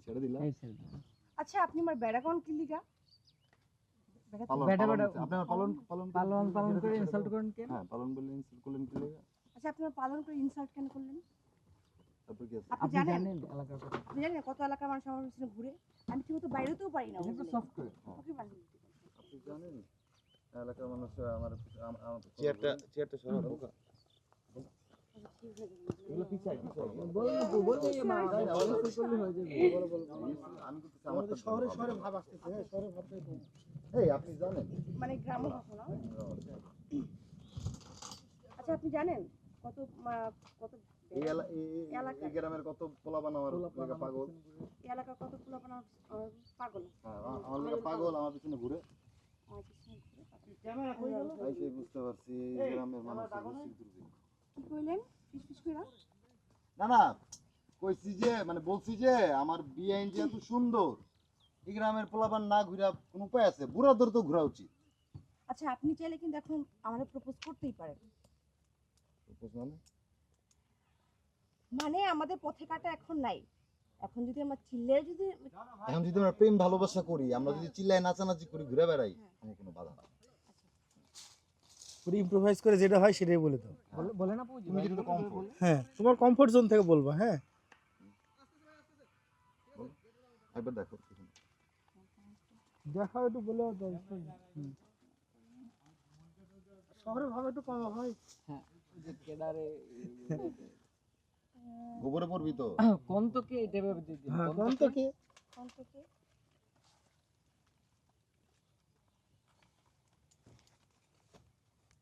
ছেড়ে দিলা আচ্ছা আপনি আমার বেড়া কোন কি লিগা আপনারা পালন পালন পালন পালন করে ইনসাল্ট করেন কেন? হ্যাঁ পালন বলে ইনসাল্ট করলেন কি লাগা আচ্ছা আপনি আমার পালন করে ইনসাল্ট কেন করলেন? তারপর কি আছে আপনি আপনি জানেন জানেন এলাকার কথা? আপনি জানেন কত এলাকার মানুষ আমার পিছনে ঘুরে? আমি ঠিকমতো বাইরেতেও পারি না। এটা তো সফটওয়্যার। ওকে পারি। আপনি জানেন এলাকার মানুষ আমার চেয়ারটা সরাও এগুলো পিছাই বলতে মা ইনসাল্ট করলে হয়ে যাবে। আমি কিন্তু আমার শহরে শহরে ভাব আসতেছে হ্যাঁ শহরে ভাবটাই কম এই আপনি জানেন মানে গ্রাম ভাষা না? আচ্ছা আপনি জানেন কত কত এই গ্রামের কত পোলাপান আমার লাগা পাগল এই এলাকার কত পোলাপানা পাগল হ্যাঁ আমার লাগা পাগল আমার পিছনে ঘুরে আমার পিছনে ঘুরে পাগল। ক্যামেরা কই গেল আইসে বুঝতে পারছি এই গ্রামের মানুষের দুর্নীতি। কি কইলেন ফিস কইরা? না না কইছি যে মানে বলছি যে আমার বিয়ে আইন যে এত সুন্দর এই গ্রামের পোলাপান না ঘুরা কোন উপায় আছে বুড়াদের তো ঘোরা উচিত আচ্ছা আপনি চাইলে কিন্তু এখন আমারে প্রপোজ করতেই পারেন। মানে আমাদের পথে কাটা এখন নাই। এখন যদি আমরা চিল্লায় যদি এখন যদি আমরা প্রেম ভালোবাসা করি আমরা যদি চিল্লায় নাচানাচি করি ঘুরে বেড়াই আমার কোনো বাধা না পুরো ইমপ্রোভাইজ করে যেটা হয় সেটাই বলে দাও বলে না পুজি তুমি যেটা কমফোর্ট হ্যাঁ তোমার কমফোর্ট জোন থেকে বলবা হ্যাঁ একবার দেখো দেখা একটু বলে দাও শহরে ভাবে একটু কম হয় হ্যাঁ যে কেদারে গোবরে পড়বি তো কোন তো কে এটা ভেবে দিদি হ্যাঁ কোন তো কে কোন থেকে